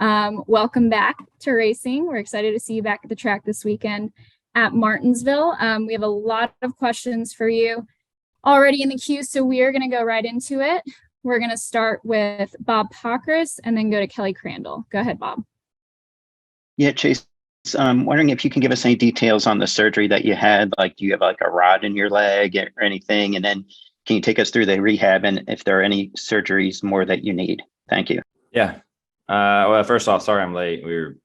Welcome back to racing. We're excited to see you back at the track this weekend at Martinsville. We have a lot of questions for you already in the queue, so we are going to go right into it. We're going to start with Bob Pockris and then go to Kelly Crandall. Go ahead, Bob. Yeah, Chase, I'm wondering if you can give us any details on the surgery that you had. Like, do you have like a rod in your leg or anything? And then can you take us through the rehab and if there are any surgeries more that you need? Thank you. Yeah. Well, first off, sorry I'm late. We were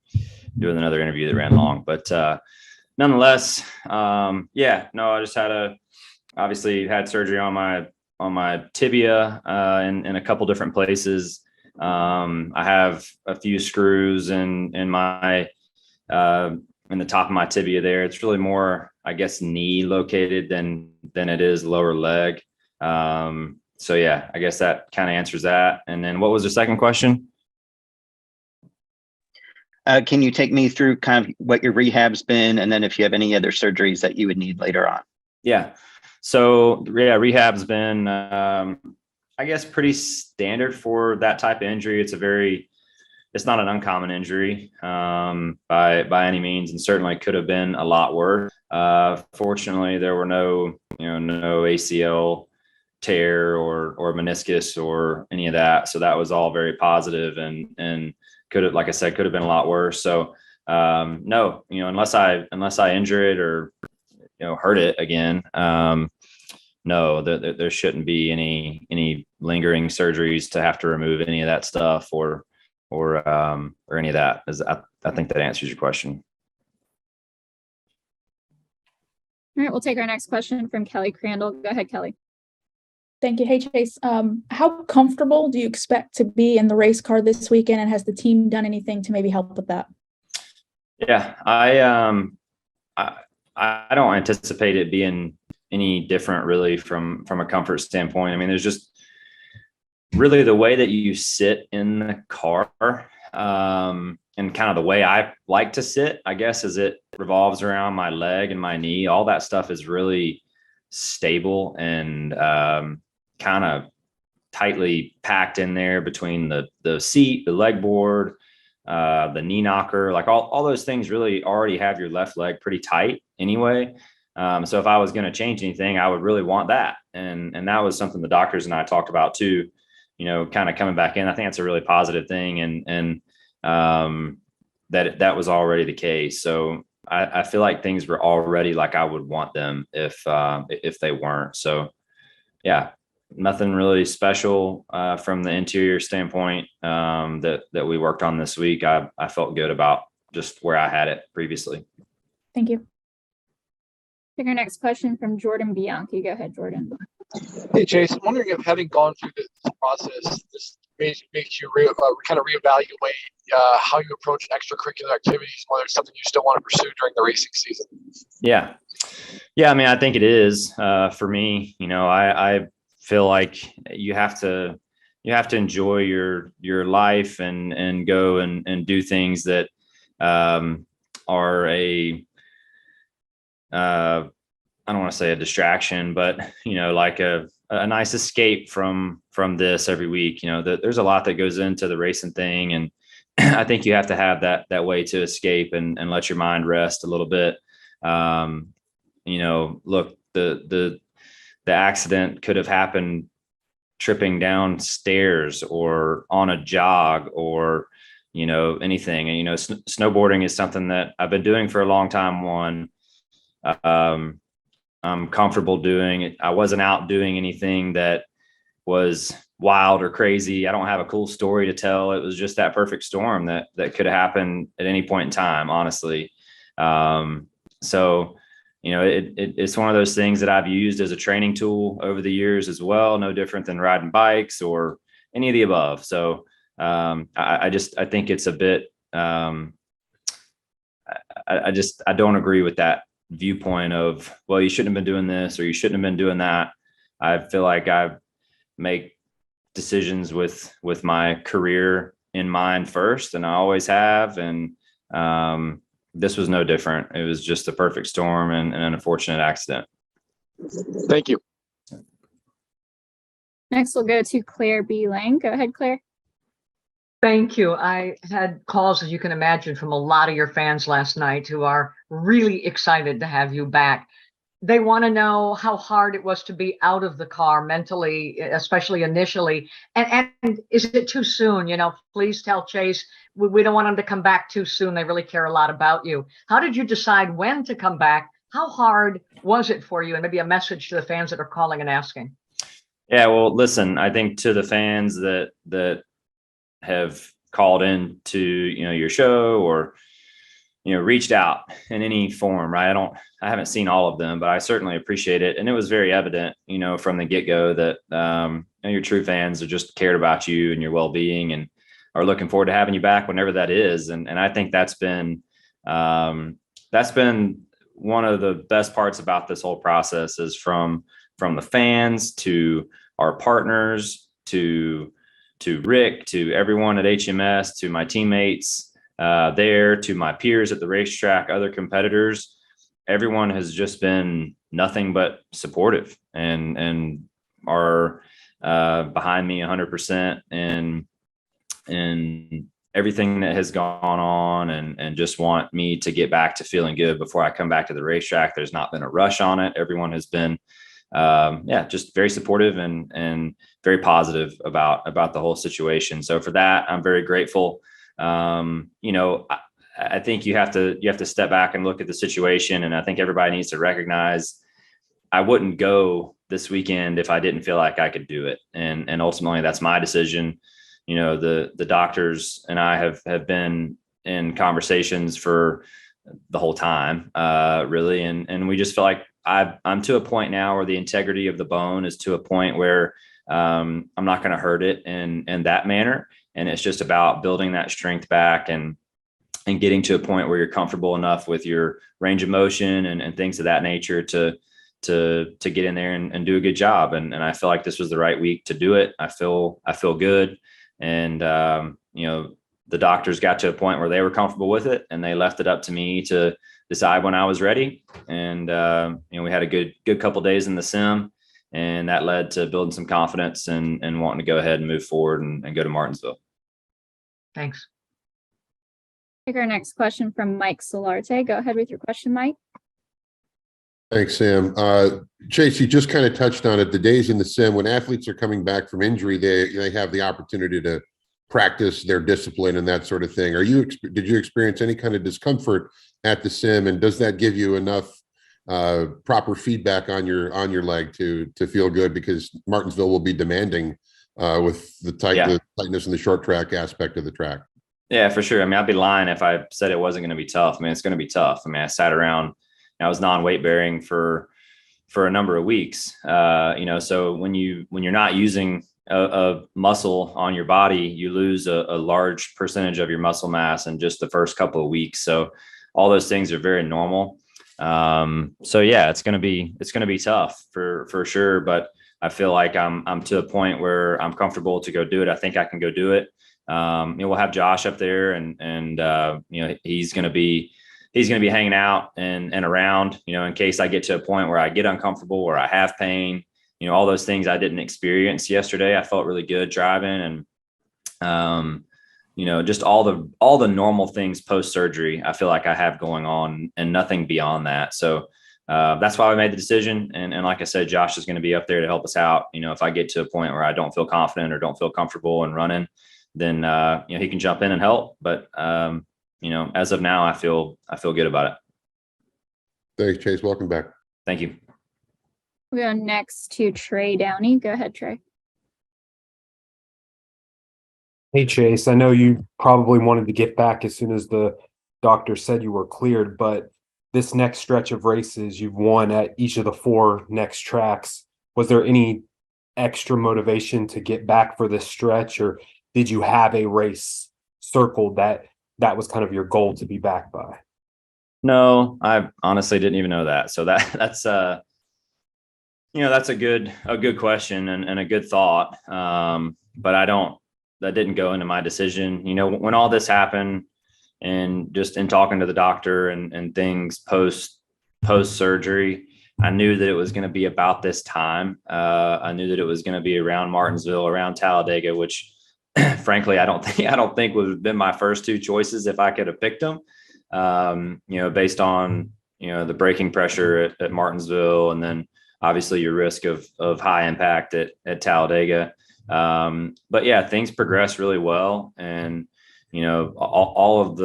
doing another interview that ran long, but nonetheless, I just obviously had surgery on my tibia in a couple different places. I have a few screws in the top of my tibia there. It's really more, I guess, knee located than it is lower leg. So yeah, I guess that kind of answers that. And then what was the second question? Can you take me through kind of what your rehab's been, and then if you have any other surgeries that you would need later on? Yeah. So yeah, rehab's been, I guess, pretty standard for that type of injury. It's not an uncommon injury by any means, and certainly could have been a lot worse. Fortunately, there were no ACL tear or meniscus or any of that. So that was all very positive and could have, like I said, could have been a lot worse. So no, unless I injure it or hurt it again, no, there shouldn't be any lingering surgeries to have to remove any of that stuff or any of that. I think that answers your question. All right, we'll take our next question from Kelly Crandall. Go ahead, Kelly. Thank you. Hey, Chase, how comfortable do you expect to be in the race car this weekend, and has the team done anything to maybe help with that? Yeah, I don't anticipate it being any different really from a comfort standpoint. I mean, there's just really the way that you sit in the car and kind of the way I like to sit, I guess, as it revolves around my leg and my knee. All that stuff is really stable and kind of tightly packed in there between the seat, the leg board, the knee knocker, like all those things really already have your left leg pretty tight anyway. So if I was going to change anything, I would really want that. And that was something the doctors and I talked about too, kind of coming back in. I think that's a really positive thing. And that was already the case. So I feel like things were already like I would want them if they weren't. So yeah, nothing really special from the interior standpoint that we worked on this week. I felt good about just where I had it previously. Thank you. Take our next question from Jordan Bianchi. Go ahead, Jordan. Hey, Chase, I'm wondering if having gone through this process, this makes you kind of reevaluate how you approach extracurricular activities, whether it's something you still want to pursue during the racing season. Yeah. I mean, I think it is for me. I feel like you have to enjoy your life and go and do things that are I don't want to say a distraction, but like a nice escape from this every week. There's a lot that goes into the racing thing, and I think you have to have that way to escape and let your mind rest a little bit. Look, the accident could have happened tripping downstairs or on a jog or anything. And snowboarding is something that I've been doing for a long time. I'm comfortable doing it. I wasn't out doing anything that was wild or crazy. I don't have a cool story to tell. It was just that perfect storm that could have happened at any point in time, honestly. So, it's one of those things that I've used as a training tool over the years as well. No different than riding bikes or any of the above. So I think it's a bit, I don't agree with that viewpoint of, well, you shouldn't have been doing this or you shouldn't have been doing that. I feel like I make decisions with my career in mind first, and I always have. And this was no different. It was just a perfect storm and an unfortunate accident. Thank you. Next, we'll go to Claire B. Lang. Go ahead, Claire. Thank you. I had calls, as you can imagine, from a lot of your fans last night who are really excited to have you back. They want to know how hard it was to be out of the car mentally, especially initially. And is it too soon? Please tell Chase, we don't want him to come back too soon. They really care a lot about you. How did you decide when to come back? How hard was it for you? And maybe a message to the fans that are calling and asking. Yeah, well, listen, I think to the fans that have called in to, your show or, reached out in any form, right? I haven't seen all of them, but I certainly appreciate it. And it was very evident, from the get-go that, your true fans are just cared about you and your well-being and are looking forward to having you back whenever that is. And I think that's been one of the best parts about this whole process is from the fans to our partners to Rick, to everyone at HMS, to my teammates there, to my peers at the racetrack, other competitors. Everyone has just been nothing but supportive and are behind me 100% and everything that has gone on and just want me to get back to feeling good before I come back to the racetrack. There's not been a rush on it. Everyone has been just very supportive and very positive about the whole situation. So for that, I'm very grateful. I think you have to step back and look at the situation. And I think everybody needs to recognize I wouldn't go this weekend if I didn't feel like I could do it. And ultimately that's my decision. The doctors and I have been in conversations for the whole time, really. And we just feel like I'm to a point now where the integrity of the bone is to a point where I'm not going to hurt it in that manner. And it's just about building that strength back and getting to a point where you're comfortable enough with your range of motion and things of that nature to get in there and do a good job. And I feel like this was the right week to do it. I feel good. And, the doctors got to a point where they were comfortable with it and they left it up to me to decide when I was ready. And, we had a good couple of days in the sim, and that led to building some confidence and wanting to go ahead and move forward and go to Martinsville. Thanks. Take our next question from Mike Solarte. Go ahead with your question, Mike. Thanks, Sam. Chase, you just kind of touched on it. The days in the sim, when athletes are coming back from injury, they have the opportunity to practice their discipline and that sort of thing. Did you experience any kind of discomfort at the sim, and does that give you enough proper feedback on your leg to feel good? Because Martinsville will be demanding with the tightness and the short track aspect of the track. Yeah, for sure. I mean, I'd be lying if I said it wasn't going to be tough. I mean, it's going to be tough. I mean, I sat around. I was non-weight bearing for a number of weeks. So when you're not using a muscle on your body, you lose a large percentage of your muscle mass in just the first couple of weeks. So all those things are very normal. It's going to be tough for sure. But I feel like I'm to a point where I'm comfortable to go do it. I think I can go do it. We'll have Josh up there and he's going to be hanging out and around, in case I get to a point where I get uncomfortable or I have pain, all those things I didn't experience yesterday. I felt really good driving and, just all the normal things post-surgery, I feel like I have going on and nothing beyond that. So that's why we made the decision. And like I said, Josh is going to be up there to help us out. If I get to a point where I don't feel confident or don't feel comfortable in running, then, he can jump in and help. But, as of now, I feel good about it. Thanks, Chase. Welcome back. Thank you. We go next to Trey Downey. Go ahead, Trey. Hey, Chase, I know you probably wanted to get back as soon as the doctor said you were cleared, but this next stretch of races, you've won at each of the 4 next tracks. Was there any extra motivation to get back for this stretch, or did you have a race circled that was kind of your goal to be back by? No, I honestly didn't even know that. So that's that's a good question and a good thought. But that didn't go into my decision. When all this happened and just in talking to the doctor and things post surgery, I knew that it was going to be about this time. I knew that it was going to be around Martinsville, around Talladega, which frankly, I don't think would have been my first two choices if I could have picked them. Based on, the braking pressure at Martinsville, and then obviously your risk of high impact at Talladega. But yeah, things progressed really well. And, all of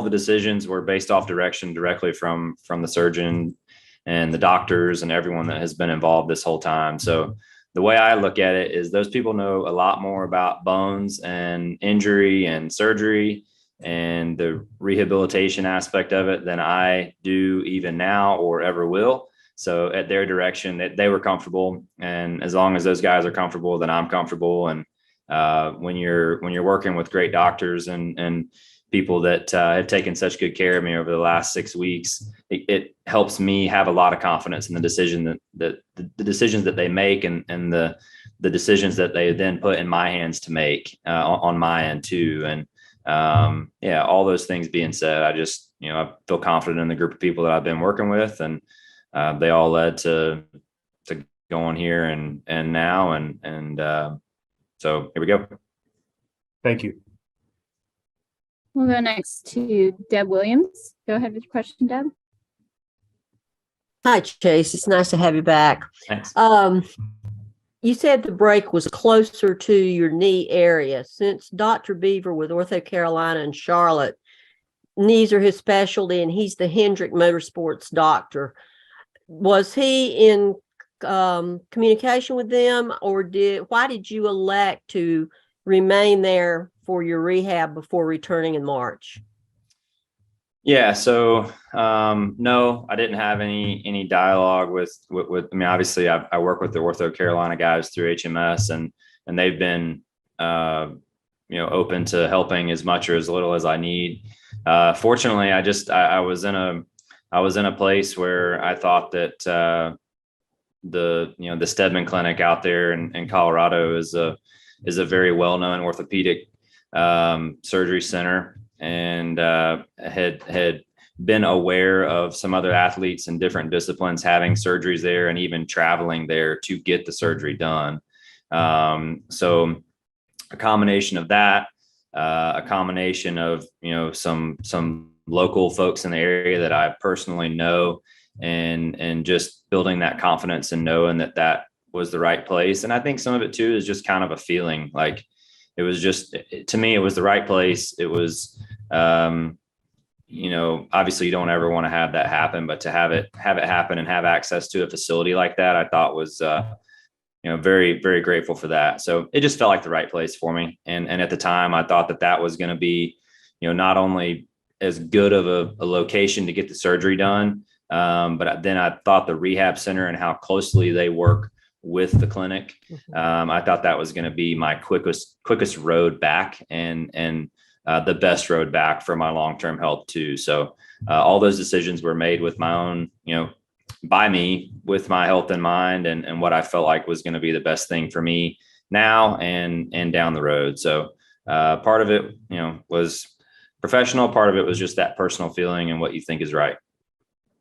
the decisions were based off direction directly from the surgeon and the doctors and everyone that has been involved this whole time. So the way I look at it is those people know a lot more about bones and injury and surgery and the rehabilitation aspect of it than I do even now or ever will. So at their direction, they were comfortable, and as long as those guys are comfortable, then I'm comfortable. And when you're working with great doctors and people that have taken such good care of me over the last 6 weeks, it helps me have a lot of confidence in the decision that the decisions that they make and the decisions that they then put in my hands to make on my end too. And all those things being said, I just, I feel confident in the group of people that I've been working with, and they all led to going here and now. And so here we go. Thank you. We'll go next to Deb Williams. Go ahead with your question, Deb. Hi, Chase. It's nice to have you back. Thanks. You said the break was closer to your knee area. Since Dr. Beaver with Ortho Carolina and Charlotte, knees are his specialty, and he's the Hendrick Motorsports doctor. Was he in communication with them, or why did you elect to remain there for your rehab before returning in March? Yeah. So, no, I didn't have any dialogue with, I mean, obviously I work with the Ortho Carolina guys through HMS, and they've been, open to helping as much or as little as I need. Fortunately, I was in a place where I thought that, the Stedman Clinic out there in Colorado is a very well-known orthopedic surgery center, and had been aware of some other athletes in different disciplines having surgeries there and even traveling there to get the surgery done. So a combination of that, a combination of, some local folks in the area that I personally know, and just building that confidence and knowing that was the right place. And I think some of it too is just kind of a feeling. Like, it was just, to me, it was the right place. It was, obviously you don't ever want to have that happen, but to have it happen and have access to a facility like that, I thought was, very, very grateful for that. So it just felt like the right place for me. And at the time I thought that was going to be, not only as good of a location to get the surgery done, but then I thought the rehab center and how closely they work with the clinic, I thought that was going to be my quickest road back, and the best road back for my long-term health too. So all those decisions were made with my own, by me, with my health in mind, and what I felt like was going to be the best thing for me now and down the road. So part of it, was professional. Part of it was just that personal feeling and what you think is right.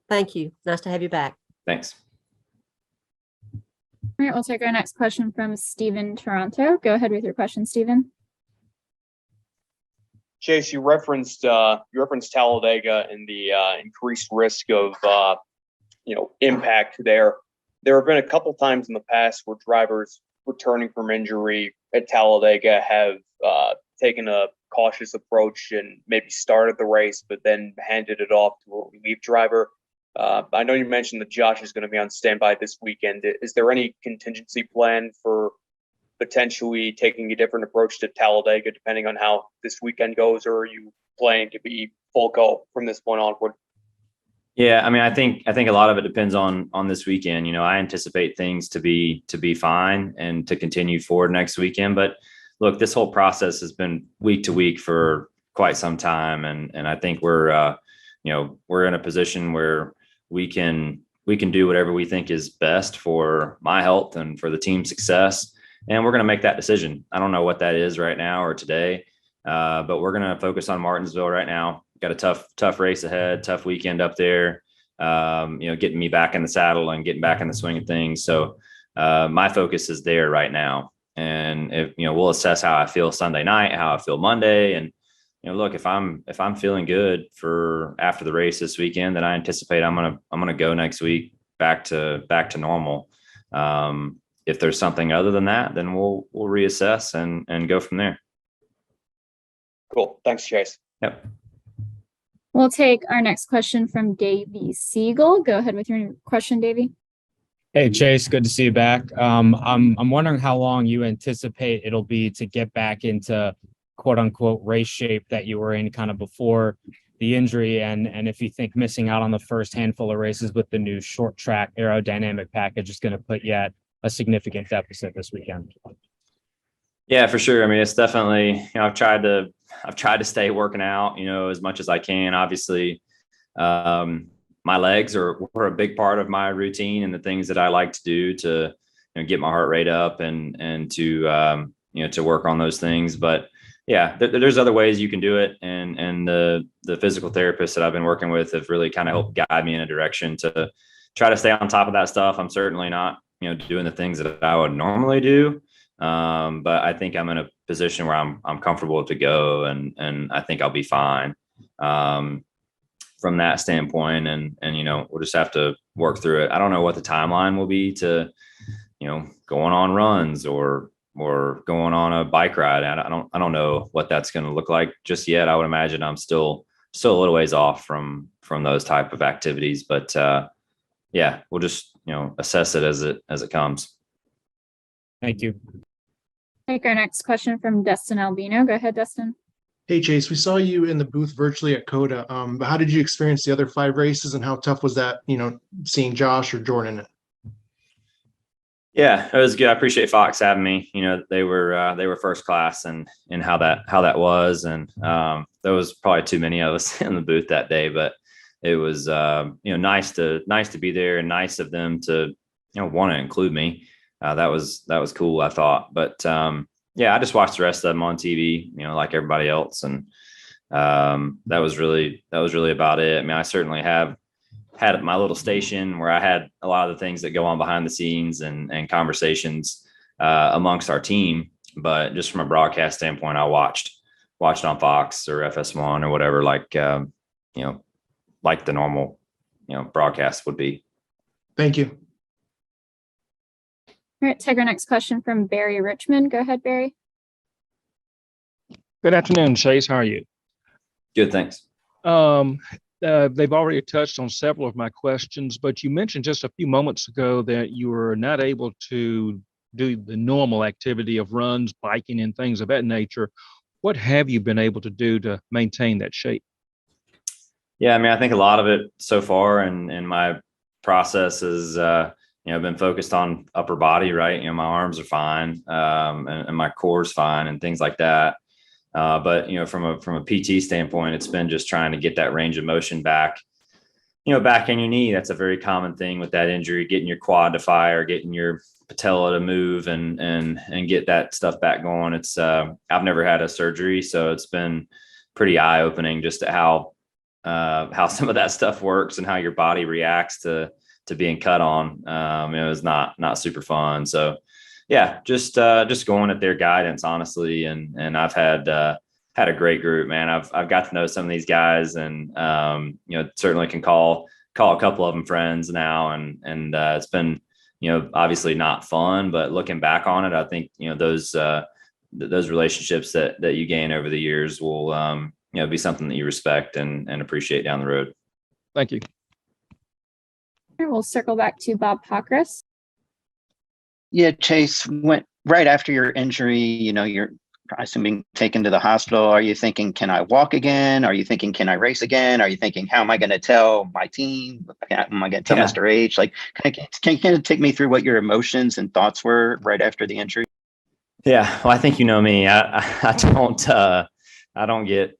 Thank you. Nice to have you back. Thanks. All right, we'll take our next question from Stephen Toronto. Go ahead with your question, Stephen. Chase, you referenced Talladega and the increased risk of impact there. There have been a couple times in the past where drivers returning from injury at Talladega have taken a cautious approach and maybe started the race, but then handed it off to a relief driver. I know you mentioned that Josh is going to be on standby this weekend. Is there any contingency plan for potentially taking a different approach to Talladega depending on how this weekend goes, or are you planning to be full go from this point onward? Yeah, I mean, I think a lot of it depends on this weekend. I anticipate things to be fine and to continue forward next weekend. But look, this whole process has been week to week for quite some time, and I think we're in a position where we can do whatever we think is best for my health and for the team's success. And we're going to make that decision. I don't know what that is right now or today, but we're going to focus on Martinsville right now. Got a tough race ahead, tough weekend up there, getting me back in the saddle and getting back in the swing of things. So my focus is there right now. if, we'll assess how I feel Sunday night, how I feel Monday. And, look, if I'm feeling good for after the race this weekend, then I anticipate I'm going to go next week back to normal. If there's something other than that, then we'll reassess and go from there. Cool. Thanks, Chase. Yep. We'll take our next question from Davey Siegel. Go ahead with your question, Davey. Hey, Chase, good to see you back. I'm wondering how long you anticipate it'll be to get back into quote unquote race shape that you were in kind of before the injury, and if you think missing out on the first handful of races with the new short track aerodynamic package is going to put you at a significant deficit this weekend. Yeah, for sure. I mean, it's definitely, I've tried to stay working out, as much as I can. Obviously, my legs were a big part of my routine and the things that I like to do to get my heart rate up and to to work on those things. But yeah, there's other ways you can do it, and the physical therapists that I've been working with have really kind of helped guide me in a direction to try to stay on top of that stuff. I'm certainly not doing the things that I would normally do, but I think I'm in a position where I'm comfortable to go, and I think I'll be fine. From that standpoint, and we'll just have to work through it. I don't know what the timeline will be to going on runs or going on a bike ride. I don't know what that's going to look like just yet. I would imagine I'm still a little ways off from those type of activities, but yeah, we'll just assess it as it comes. Thank you. Take our next question from Destin Albino. Go ahead, Destin. Hey, Chase, we saw you in the booth virtually at COTA. But how did you experience the other 5 races, and how tough was that, seeing Josh or Jordan in it? Yeah, it was good. I appreciate Fox having me. They were first class and how that was. And there was probably too many of us in the booth that day, but it was, nice to be there, and nice of them to, want to include me. That was cool, I thought. But yeah, I just watched the rest of them on TV, like everybody else. And that was really about it. I mean, I certainly had my little station where I had a lot of the things that go on behind the scenes and conversations amongst our team. But just from a broadcast standpoint, I watched on Fox or FS1 or whatever, like the normal, broadcast would be. Thank you. All right, take our next question from Barry Richmond. Go ahead, Barry. Good afternoon, Chase. How are you? Good, thanks. They've already touched on several of my questions, but you mentioned just a few moments ago that you were not able to do the normal activity of runs, biking, and things of that nature. What have you been able to do to maintain that shape? Yeah, I mean, I think a lot of it so far in my process is, been focused on upper body, right? My arms are fine, and my core's fine and things like that. But from a PT standpoint, it's been just trying to get that range of motion back, back in your knee. That's a very common thing with that injury, getting your quad to fire, getting your patella to move and get that stuff back going. It's, I've never had a surgery, so it's been pretty eye opening just at how some of that stuff works and how your body reacts to being cut on. It was not super fun. So yeah, just going at their guidance, honestly. And I've had a great group, man. I've got to know some of these guys, and certainly can call a couple of them friends now. And it's been, obviously not fun, but looking back on it, I think, those relationships that you gain over the years will, be something that you respect and appreciate down the road. Thank you. We'll circle back to Bob Pockris. Yeah, Chase, went right after your injury, you're assuming taken to the hospital. Are you thinking, can I walk again? Are you thinking, can I race again? Are you thinking, how am I going to tell my team? Am I going to tell Mr. H? Like, can you take me through what your emotions and thoughts were right after the injury? Yeah, well, I think me. I don't get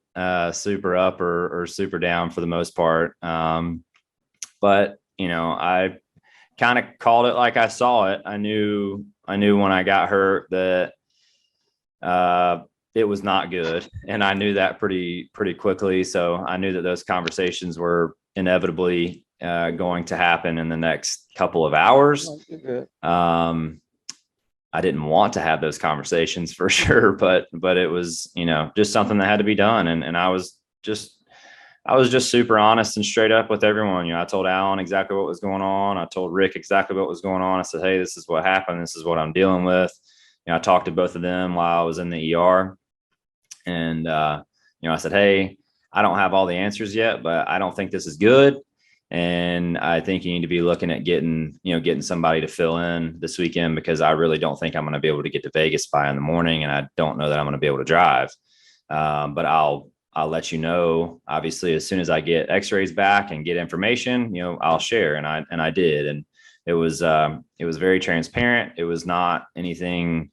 super up or super down for the most part. But I kind of called it like I saw it. I knew when I got hurt that it was not good, and I knew that pretty quickly. So I knew that those conversations were inevitably going to happen in the next couple of hours. I didn't want to have those conversations for sure, but it was, just something that had to be done. And I was just super honest and straight up with everyone. I told Alan exactly what was going on. I told Rick exactly what was going on. I said, hey, this is what happened. This is what I'm dealing with. I talked to both of them while I was in the ER. And, I said, hey, I don't have all the answers yet, but I don't think this is good. And I think you need to be looking at getting somebody to fill in this weekend, because I really don't think I'm going to be able to get to Vegas by in the morning. And I don't know that I'm going to be able to drive. But I'll let you know, obviously, as soon as I get x-rays back and get information, I'll share. And I did. And it was very transparent. It was not anything,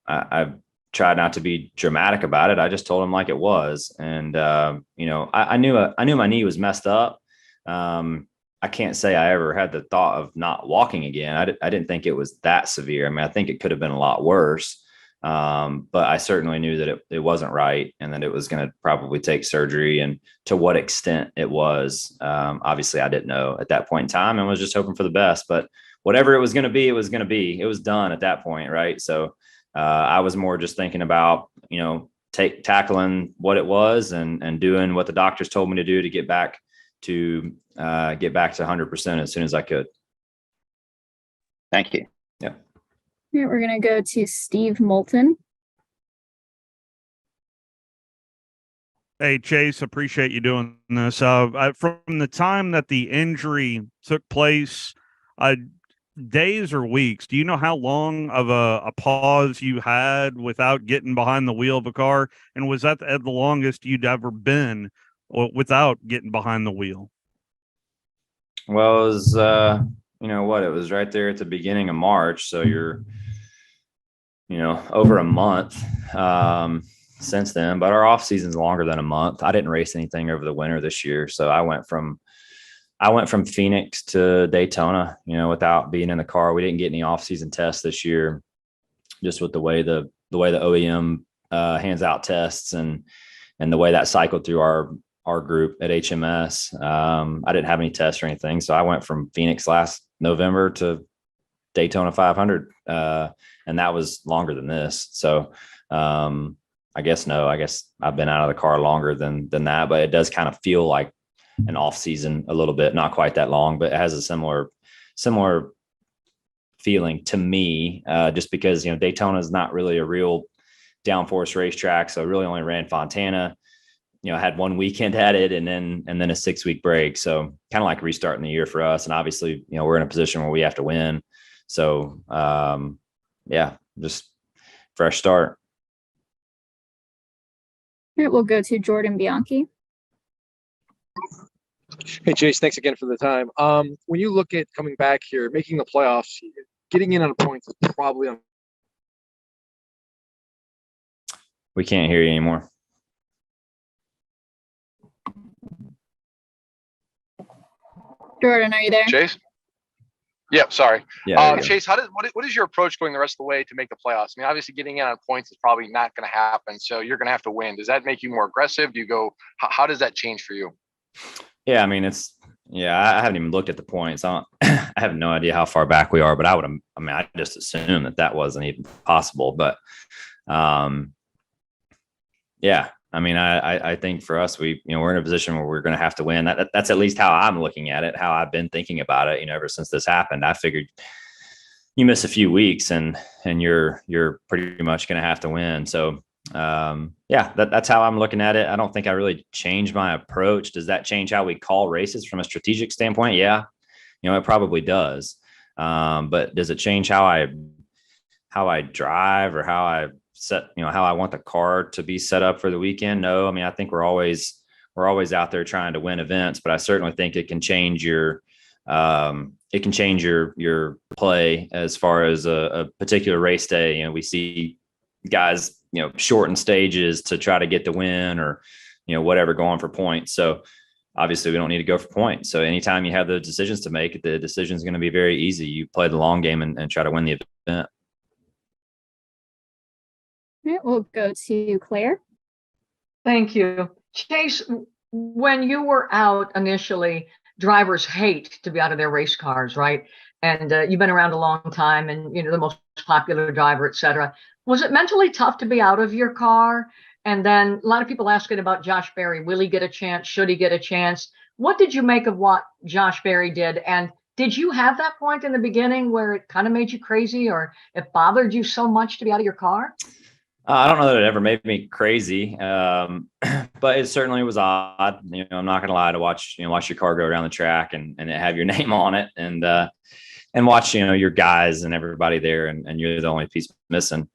I tried not to be dramatic about it. I just told him like it was. And, I knew my knee was messed up. I can't say I ever had the thought of not walking again. I didn't think it was that severe. I mean, I think it could have been a lot worse. But I certainly knew that it wasn't right, and that it was going to probably take surgery, and to what extent it was. Obviously I didn't know at that point in time, and was just hoping for the best, but whatever it was going to be, it was going to be. It was done at that point. Right. So, I was more just thinking about, tackling what it was and doing what the doctors told me to do to get back to 100% as soon as I could. Thank you. Yeah. All right, we're going to go to Steve Moulton. Hey, Chase, appreciate you doing this. From the time that the injury took place, days or weeks, do you know how long of a pause you had without getting behind the wheel of a car? And was that the longest you'd ever been without getting behind the wheel? Well, it was, it was right there at the beginning of March. So you're, over a month since then, but our off season's longer than a month. I didn't race anything over the winter this year. So I went from Phoenix to Daytona, without being in the car. We didn't get any off season tests this year, just with the way the OEM hands out tests and the way that cycled through our group at HMS. I didn't have any tests or anything. So I went from Phoenix last November to Daytona 500. And that was longer than this. So, I guess I've been out of the car longer than that, but it does kind of feel like an off season a little bit, not quite that long, but it has a similar feeling to me, just because, Daytona is not really a real downforce racetrack. So I really only ran Fontana, I had 1 weekend at it and then a 6-week break. So kind of like restarting the year for us. And obviously, we're in a position where we have to win. So, just fresh start. All right, we'll go to Jordan Bianchi. Hey, Chase, thanks again for the time. When you look at coming back here, making the playoffs, getting in on points is probably on. We can't hear you anymore. Jordan, are you there? Chase? Yeah, sorry. Yeah. Chase, what is your approach going the rest of the way to make the playoffs? I mean, obviously getting in on points is probably not going to happen, so you're going to have to win. Does that make you more aggressive? Do you go, how does that change for you? Yeah, I mean, I haven't even looked at the points. I have no idea how far back we are, but I just assumed that wasn't even possible. But, yeah, I mean, I think for us, we're in a position where we're going to have to win. That's at least how I'm looking at it, how I've been thinking about it, ever since this happened. I figured you miss a few weeks and you're pretty much going to have to win. So, that's how I'm looking at it. I don't think I really changed my approach. Does that change how we call races from a strategic standpoint? Yeah, it probably does. But does it change how I drive or how I set, how I want the car to be set up for the weekend? No, I mean, I think we're always out there trying to win events, but I certainly think it can change your play as far as a particular race day. We see guys, shorten stages to try to get the win or, whatever, going for points. So obviously we don't need to go for points. So anytime you have those decisions to make, the decision is going to be very easy. You play the long game and try to win the event. All right, we'll go to Claire. Thank you. Chase, when you were out initially, drivers hate to be out of their race cars, right? and you've been around a long time, and the most popular driver, et cetera. Was it mentally tough to be out of your car? And then a lot of people asking about Josh Berry. Will he get a chance? Should he get a chance? What did you make of what Josh Berry did? And did you have that point in the beginning where it kind of made you crazy, or it bothered you so much to be out of your car? I don't know that it ever made me crazy, but it certainly was odd. I'm not going to lie, to watch your car go around the track and have your name on it, and watch your guys and everybody there, and you're the only piece missing.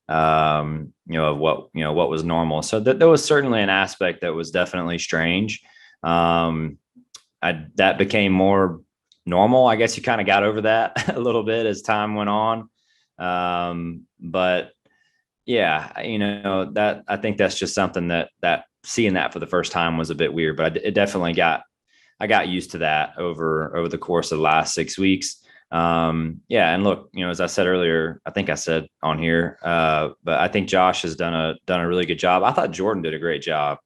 Of what was normal. So there was certainly an aspect that was definitely strange. That became more normal. I guess you kind of got over that a little bit as time went on. But yeah, that I think that's just something that seeing that for the first time was a bit weird, but it definitely I got used to that over the course of the last 6 weeks. Yeah. And look, as I said earlier, I think I said on here, but I think Josh has done a really good job. I thought Jordan did a great job.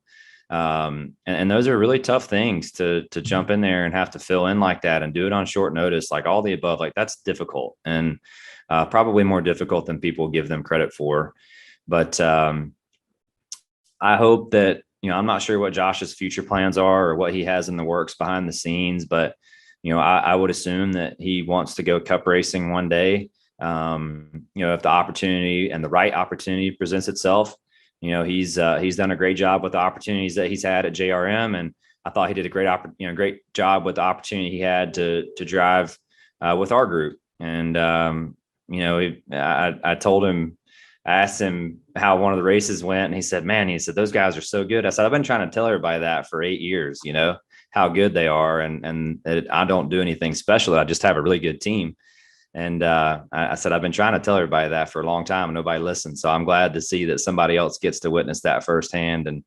And those are really tough things to jump in there and have to fill in like that and do it on short notice, like all the above, like that's difficult, and probably more difficult than people give them credit for. But I hope that, I'm not sure what Josh's future plans are or what he has in the works behind the scenes, but I would assume that he wants to go cup racing one day. If the opportunity and the right opportunity presents itself, he's done a great job with the opportunities that he's had at JRM. And I thought he did a great job with the opportunity he had to drive with our group. And, I told him, I asked him how one of the races went, and he said, those guys are so good. I said, I've been trying to tell everybody that for 8 years, how good they are. And I don't do anything special. I just have a really good team. And I said, I've been trying to tell everybody that for a long time and nobody listens. So I'm glad to see that somebody else gets to witness that firsthand. And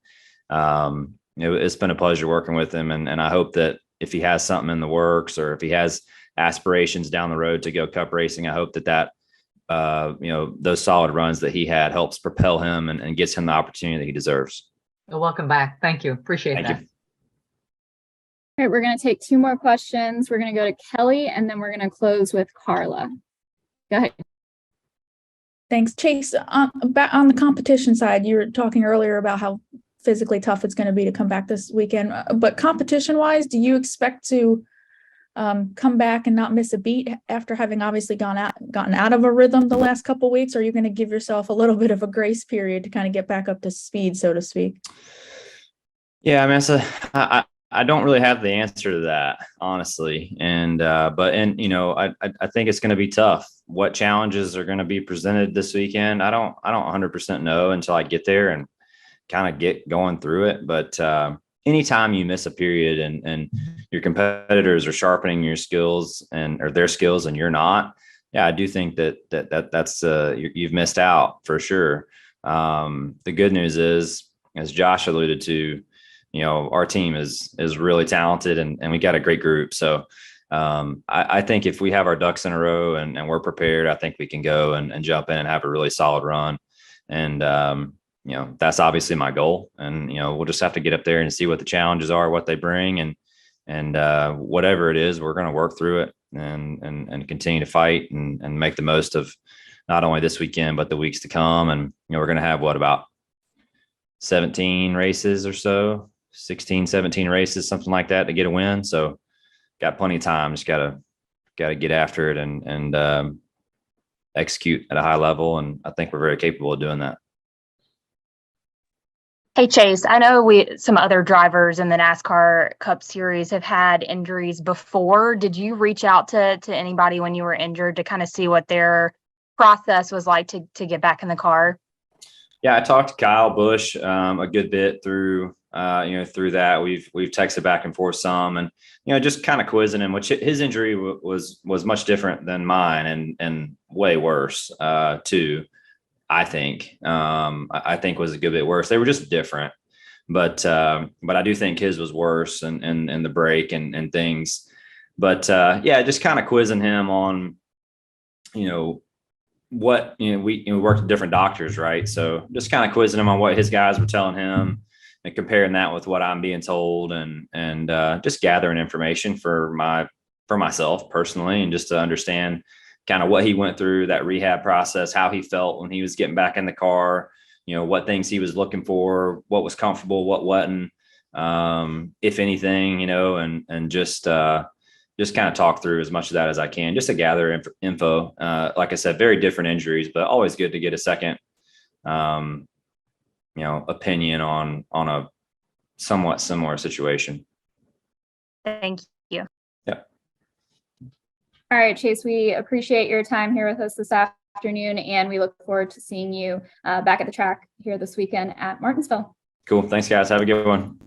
it's been a pleasure working with him. And I hope that if he has something in the works, or if he has aspirations down the road to go cup racing, I hope that those solid runs that he had helps propel him and gets him the opportunity that he deserves. Well, welcome back. Thank you. Appreciate that. Thank you. All right, we're going to take 2 more questions. We're going to go to Kelly, and then we're going to close with Carla. Go ahead. Thanks, Chase. On the competition side, you were talking earlier about how physically tough it's going to be to come back this weekend. But competition-wise, do you expect to come back and not miss a beat after having obviously gotten out of a rhythm the last couple of weeks? Or are you going to give yourself a little bit of a grace period to kind of get back up to speed, so to speak? Yeah, I mean, I don't really have the answer to that, honestly. And, I think it's going to be tough. What challenges are going to be presented this weekend? I don't 100% know until I get there and kind of get going through it. But, anytime you miss a period and your competitors are sharpening your skills or their skills and you're not, yeah, I do think that's you've missed out for sure. The good news is, as Josh alluded to, our team is really talented and we got a great group. So I think if we have our ducks in a row and we're prepared, I think we can go and jump in and have a really solid run. And, that's obviously my goal. And, we'll just have to get up there and see what the challenges are, what they bring. And whatever it is, we're going to work through it and continue to fight and make the most of not only this weekend, but the weeks to come. And, we're going to have about 17 races or so, 16, 17 races, something like that to get a win. So got plenty of time. Just got to get after it and execute at a high level. And I think we're very capable of doing that. Hey, Chase, I know some other drivers in the NASCAR Cup Series have had injuries before. Did you reach out to anybody when you were injured to kind of see what their process was like to get back in the car? Yeah, I talked to Kyle Busch a good bit through that. We've texted back and forth some, and just kind of quizzing him, which his injury was much different than mine and way worse too. I think was a good bit worse. They were just different, but I do think his was worse and the break and things. But just kind of quizzing him on, what, we worked with different doctors, right? So just kind of quizzing him on what his guys were telling him and comparing that with what I'm being told and just gathering information for my for myself personally, and just to understand kind of what he went through, that rehab process, how he felt when he was getting back in the car, what things he was looking for, what was comfortable, what wasn't, if anything, and just kind of talk through as much of that as I can, just to gather info. Like I said, very different injuries, but always good to get a second, opinion on a somewhat similar situation. Thank you. Yeah. All right, Chase, we appreciate your time here with us this afternoon, and we look forward to seeing you back at the track here this weekend at Martinsville. Cool. Thanks, guys. Have a good one.